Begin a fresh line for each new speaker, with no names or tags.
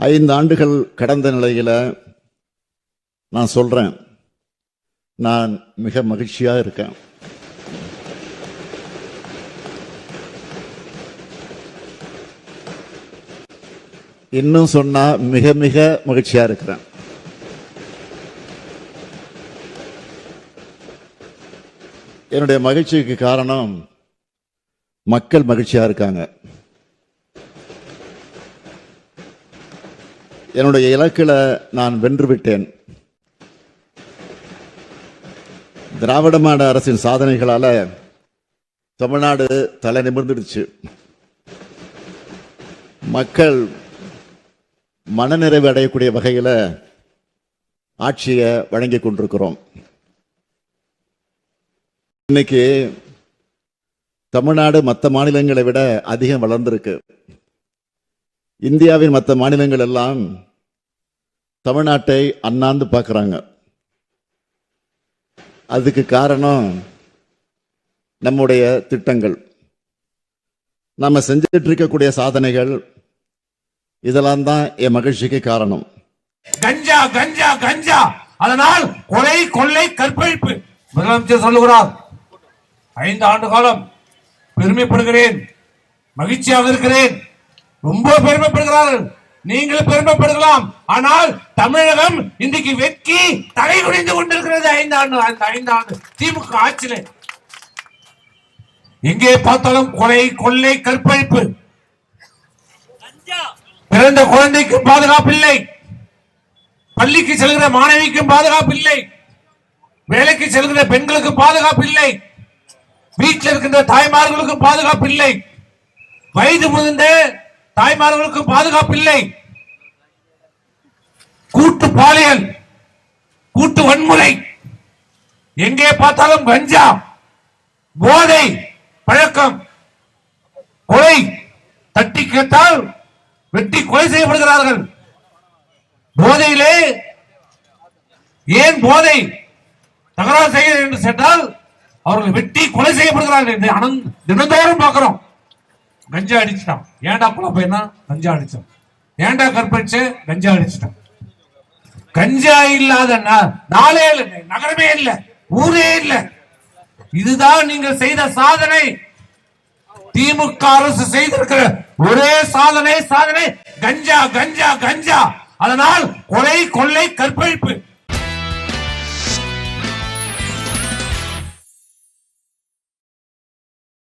5 ஆண்டுகள் கடந்த நிலையில நான் சொல்றேன், நான் மிக மகிழ்ச்சியா இருக்கேன். இன்னும் சொன்னா மிக மிக மகிழ்ச்சியா இருக்கிறேன். என்னுடைய மகிழ்ச்சிக்கு காரணம் மக்கள் மகிழ்ச்சியா இருக்காங்க. என்னுடைய இலக்கில நான் வென்று விட்டேன். திராவிட மாடல் அரசின் சாதனைகளால தமிழ்நாடு தலை நிமிர்ந்துடுச்சு. மக்கள் மனநிறைவு அடையக்கூடிய வகையில் ஆட்சியை வழங்கி கொண்டிருக்கிறோம். இன்னைக்கு தமிழ்நாடு மற்ற மாநிலங்களை விட அதிகம் வளர்ந்திருக்கு. இந்தியாவின் மற்ற மாநிலங்கள் எல்லாம் தமிழ்நாட்டை அண்ணாந்து பார்க்குறாங்க. அதுக்கு காரணம் நம்முடைய திட்டங்கள், நம்ம செஞ்சுட்டு இருக்கக்கூடிய சாதனைகள், இதெல்லாம் தான் என் மகிழ்ச்சிக்கு காரணம்.
கஞ்சா கஞ்சா கஞ்சா, அதனால் கொலை கொள்ளை கற்பழிப்பு. முதலமைச்சர் சொல்லுகிறார், 5 ஆண்டு காலம் பெருமைப்படுகிறேன், மகிழ்ச்சியாக இருக்கிறேன். ரொம்ப பெருமைப்படுகிறார்கள். நீங்கள் பெருமைப்படுகலாம். ஆனால் தமிழகம் இன்றைக்கு வெட்கி தலை குனிந்து கொண்டிருக்கிறது. 5 ஆண்டு திமுக ஆட்சியிலே எங்கே பார்த்தாலும் கொலை கொள்ளை கற்பழிப்பு. பிறந்த குழந்தைக்கு பாதுகாப்பு இல்லை, பள்ளிக்கு செல்கிற மாணவிக்கு பாதுகாப்பு இல்லை, வேலைக்கு செல்கிற பெண்களுக்கு பாதுகாப்பு இல்லை, வீட்டில் இருக்கின்ற தாய்மார்களுக்கு பாதுகாப்பு இல்லை, வயது முதிர்ந்த தாய்மார்களுக்கு பாதுகாப்பு இல்லை. கூட்டு பாலியல், கூட்டு வன்முறை, எங்கே பார்த்தாலும் கஞ்சா, போதை பழக்கம், கொலை, தட்டி கேட்டால் வெட்டி கொலை செய்யப்படுகிறார்கள். போதையிலே ஏன் போதை தகராறு செய்ய என்று சென்றால் அவர்கள் வெட்டி கொலை செய்யப்படுகிறார்கள். தினந்தோறும் பார்க்கிறோம். கஞ்சா அடிச்சிட்டான், ஏண்டா குழா பையனா கஞ்சா அடிச்சான், ஏண்டா கற்பழிச்ச கஞ்சா அடிச்சிட்டான். கஞ்சா இல்லாத நாளே இல்லை, நகரமே இல்லை, ஊரே இல்லை. இதுதான் நீங்கள் செய்த சாதனை. திமுக அரசு செய்திருக்கிற ஒரே சாதனை கஞ்சா கஞ்சா கஞ்சா. அதனால் கொலை கொள்ளை கற்பழிப்பு.